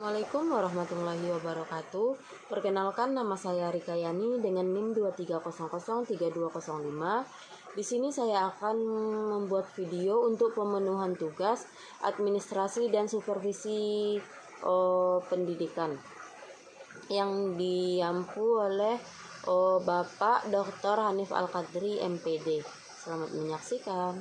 Assalamualaikum warahmatullahi wabarakatuh. Perkenalkan, nama saya Rika Yani dengan NIM 23003205. Di sini saya akan membuat video untuk pemenuhan tugas administrasi dan supervisi pendidikan yang diampu oleh Bapak Dr. Hanif Al-Qadri MPD. Selamat menyaksikan.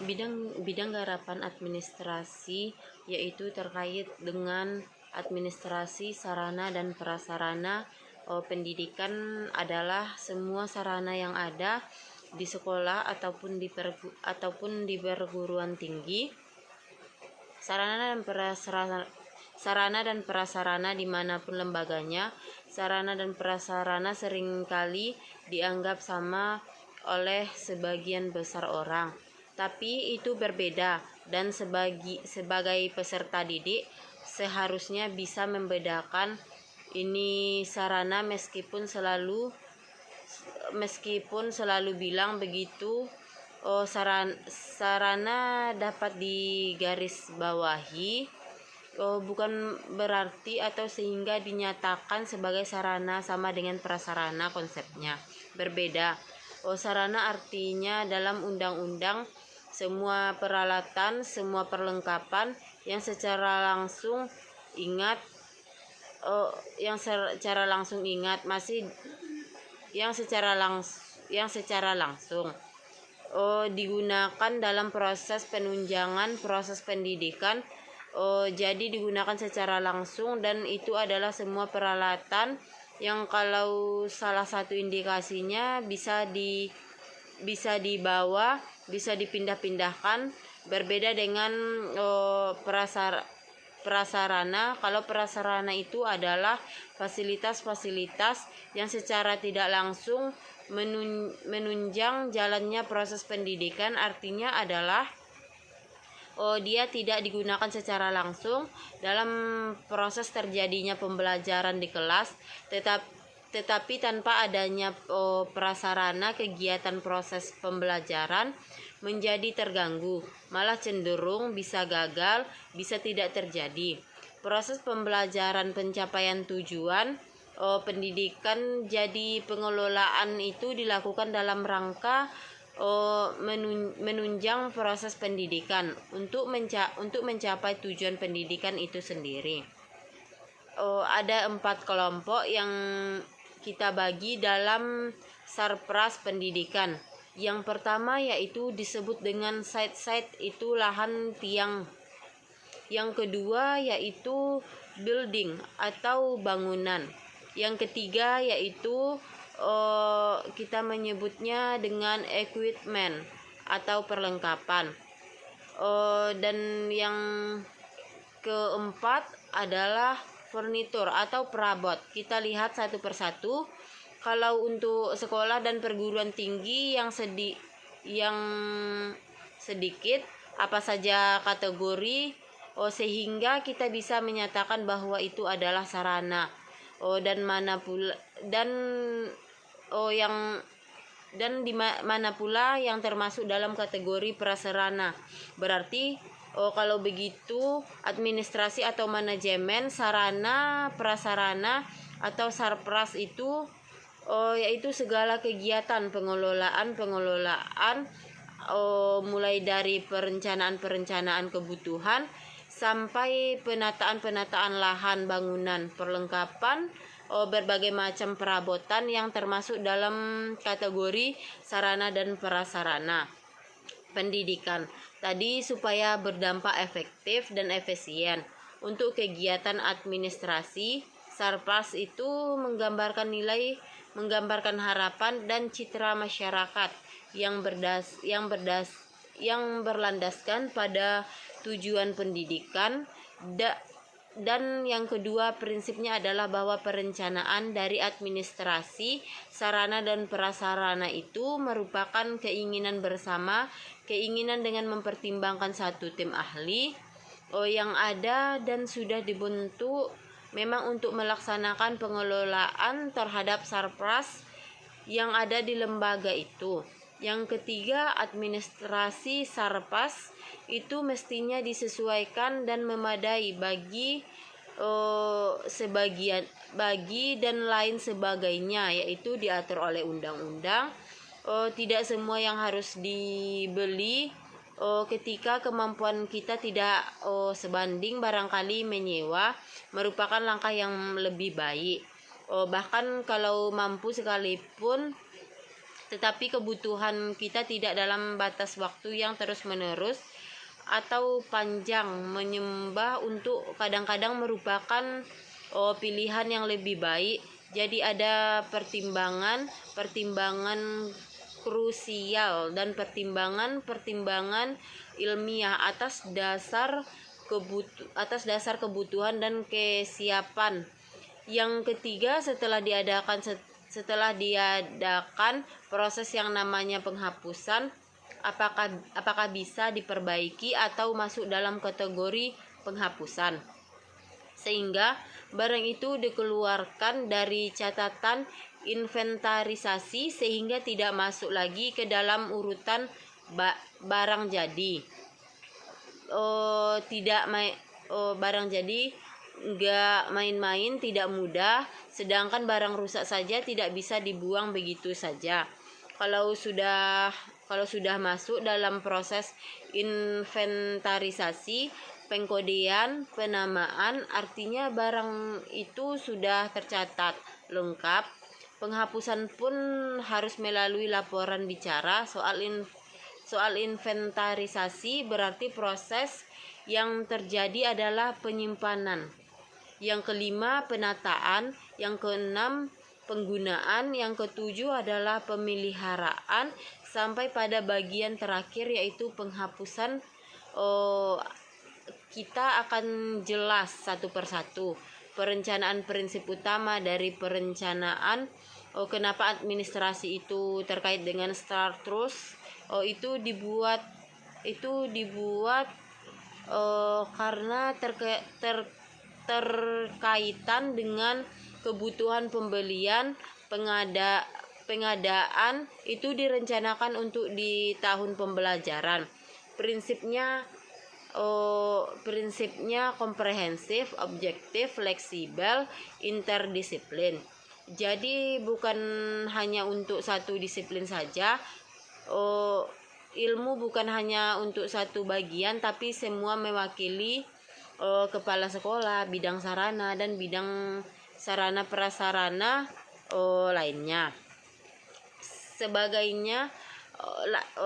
Bidang garapan administrasi yaitu terkait dengan administrasi sarana dan prasarana pendidikan adalah semua sarana yang ada di sekolah ataupun di perguruan tinggi. Sarana dan prasarana dimanapun lembaganya, sarana dan prasarana seringkali dianggap sama oleh sebagian besar orang. Tapi itu berbeda, dan sebagai peserta didik seharusnya bisa membedakan ini sarana meskipun selalu bilang begitu. Sarana dapat digarisbawahi bukan berarti atau sehingga dinyatakan sebagai sarana sama dengan prasarana, konsepnya berbeda. Sarana artinya dalam undang-undang semua peralatan, semua perlengkapan yang secara langsung digunakan dalam proses penunjangan proses pendidikan. Jadi digunakan secara langsung, dan itu adalah semua peralatan yang kalau salah satu indikasinya bisa dibawa, bisa dipindah-pindahkan. Berbeda dengan prasarana. Kalau prasarana itu adalah fasilitas-fasilitas yang secara tidak langsung menunjang jalannya proses pendidikan. Artinya adalah dia tidak digunakan secara langsung dalam proses terjadinya pembelajaran di kelas, tetapi tanpa adanya prasarana, kegiatan proses pembelajaran menjadi terganggu, malah cenderung bisa gagal, bisa tidak terjadi. Proses pembelajaran pencapaian tujuan pendidikan, jadi pengelolaan itu dilakukan dalam rangka menunjang proses pendidikan untuk mencapai tujuan pendidikan itu sendiri. Ada 4 kelompok yang kita bagi dalam sarpras pendidikan. Yang pertama yaitu disebut dengan site, itu lahan tiang. Yang kedua yaitu building atau bangunan. Yang ketiga yaitu kita menyebutnya dengan equipment atau perlengkapan. Dan yang keempat adalah furnitur atau perabot. Kita lihat satu persatu. Kalau untuk sekolah dan perguruan tinggi yang sedikit, apa saja kategori sehingga kita bisa menyatakan bahwa itu adalah sarana. Dan di mana pula yang termasuk dalam kategori prasarana. Berarti kalau begitu administrasi atau manajemen sarana prasarana atau sarpras itu yaitu segala kegiatan pengelolaan mulai dari perencanaan kebutuhan sampai penataan lahan, bangunan, perlengkapan, berbagai macam perabotan yang termasuk dalam kategori sarana dan prasarana pendidikan tadi, supaya berdampak efektif dan efisien. Untuk kegiatan administrasi, sarpras itu menggambarkan nilai, menggambarkan harapan dan citra masyarakat yang berlandaskan pada tujuan pendidikan. Dan yang kedua prinsipnya adalah bahwa perencanaan dari administrasi, sarana dan prasarana itu merupakan keinginan bersama, keinginan dengan mempertimbangkan satu tim ahli yang ada dan sudah dibentuk memang untuk melaksanakan pengelolaan terhadap sarpras yang ada di lembaga itu. Yang ketiga, administrasi sarpas itu mestinya disesuaikan dan memadai bagi bagi dan lain sebagainya, yaitu diatur oleh undang-undang. Tidak semua yang harus dibeli ketika kemampuan kita tidak sebanding, barangkali menyewa merupakan langkah yang lebih baik. Bahkan kalau mampu sekalipun, tetapi kebutuhan kita tidak dalam batas waktu yang terus-menerus atau panjang menyembah untuk kadang-kadang merupakan pilihan yang lebih baik. Jadi ada pertimbangan krusial dan pertimbangan ilmiah atas dasar kebutuhan dan kesiapan. Yang ketiga, setelah diadakan proses yang namanya penghapusan, apakah bisa diperbaiki atau masuk dalam kategori penghapusan, sehingga barang itu dikeluarkan dari catatan inventarisasi sehingga tidak masuk lagi ke dalam urutan barang jadi. Barang jadi nggak main-main, tidak mudah, sedangkan barang rusak saja tidak bisa dibuang begitu saja. Kalau sudah masuk dalam proses inventarisasi, pengkodean, penamaan, artinya barang itu sudah tercatat lengkap. Penghapusan pun harus melalui laporan bicara. Soal inventarisasi berarti proses yang terjadi adalah penyimpanan. Yang kelima, penataan. Yang keenam, penggunaan. Yang ketujuh adalah pemeliharaan, sampai pada bagian terakhir yaitu penghapusan. Kita akan jelas satu persatu perencanaan, prinsip utama dari perencanaan. Kenapa administrasi itu terkait dengan start terus? Itu dibuat karena terkaitan dengan kebutuhan pembelian, pengadaan itu direncanakan untuk di tahun pembelajaran. Prinsipnya komprehensif, objektif, fleksibel, interdisiplin. Jadi bukan hanya untuk satu disiplin saja. Ilmu bukan hanya untuk satu bagian, tapi semua mewakili kepala sekolah, bidang sarana dan bidang sarana prasarana lainnya.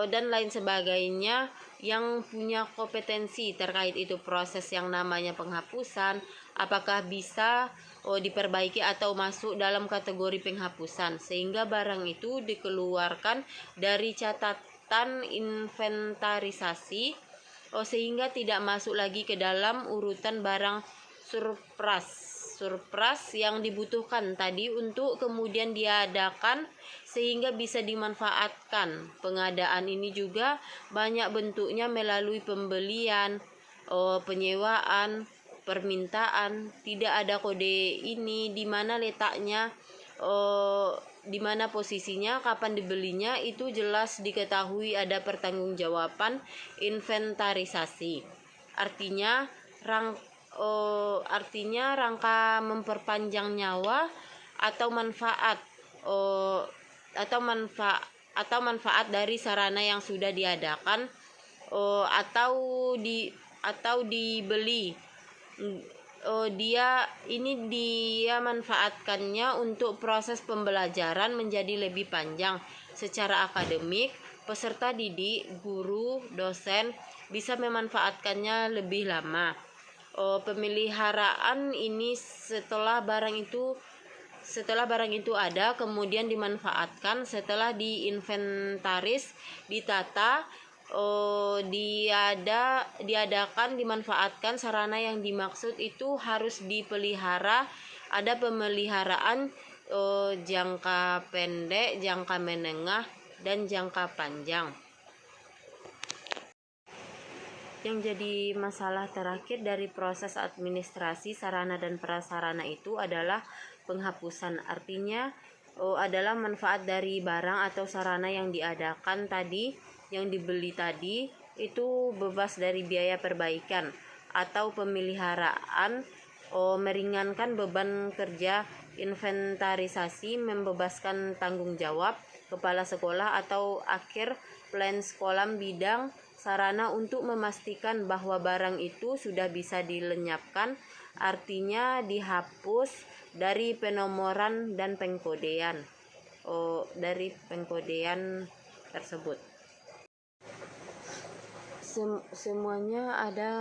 Dan lain sebagainya yang punya kompetensi terkait itu proses yang namanya penghapusan, apakah bisa diperbaiki atau masuk dalam kategori penghapusan, sehingga barang itu dikeluarkan dari catatan inventarisasi sehingga tidak masuk lagi ke dalam urutan barang surplus yang dibutuhkan tadi untuk kemudian diadakan sehingga bisa dimanfaatkan. Pengadaan ini juga banyak bentuknya melalui pembelian, penyewaan, permintaan. Tidak ada kode ini, di mana letaknya, di mana posisinya, kapan dibelinya, itu jelas diketahui. Ada pertanggungjawaban inventarisasi. Artinya rangka memperpanjang nyawa atau manfaat dari sarana yang sudah diadakan atau dibeli. Dia manfaatkannya untuk proses pembelajaran menjadi lebih panjang. Secara akademik, peserta didik, guru, dosen bisa memanfaatkannya lebih lama. Pemeliharaan ini setelah barang itu ada, kemudian dimanfaatkan. Setelah diinventaris, ditata, diadakan, dimanfaatkan, sarana yang dimaksud itu harus dipelihara. Ada pemeliharaan jangka pendek, jangka menengah, dan jangka panjang. Yang jadi masalah terakhir dari proses administrasi sarana dan prasarana itu adalah penghapusan. Artinya adalah manfaat dari barang atau sarana yang diadakan tadi, yang dibeli tadi, itu bebas dari biaya perbaikan atau pemeliharaan, meringankan beban kerja inventarisasi, membebaskan tanggung jawab kepala sekolah atau akhir plan sekolah bidang sarana untuk memastikan bahwa barang itu sudah bisa dilenyapkan, artinya dihapus dari penomoran dan pengkodean tersebut. Semuanya ada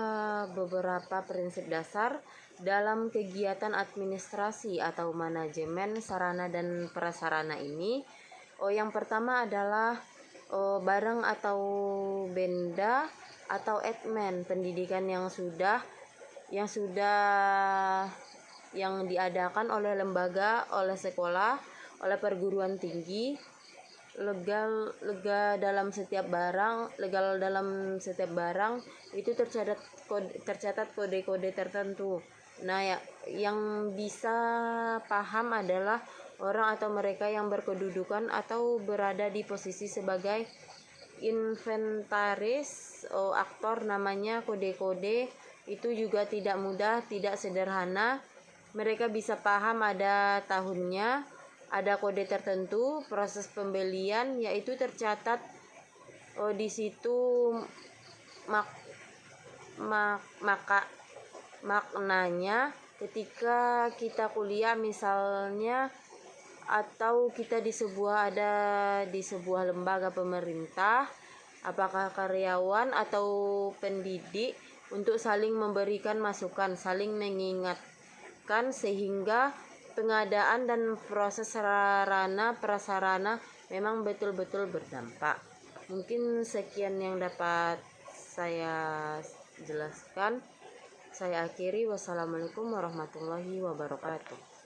beberapa prinsip dasar dalam kegiatan administrasi atau manajemen sarana dan prasarana ini. Yang pertama adalah barang atau benda atau admin pendidikan yang diadakan oleh lembaga, oleh sekolah, oleh perguruan tinggi, legal dalam setiap barang itu tercatat kode-kode tertentu. Nah, yang bisa paham adalah orang atau mereka yang berkedudukan atau berada di posisi sebagai inventaris aktor. Namanya kode-kode itu juga tidak mudah, tidak sederhana. Mereka bisa paham ada tahunnya, ada kode tertentu, proses pembelian yaitu tercatat di situ maknanya ketika kita kuliah misalnya, atau kita di sebuah lembaga pemerintah, apakah karyawan atau pendidik, untuk saling memberikan masukan, saling mengingatkan sehingga pengadaan dan proses sarana prasarana memang betul-betul berdampak. Mungkin sekian yang dapat saya jelaskan. Saya akhiri. Wassalamualaikum warahmatullahi wabarakatuh.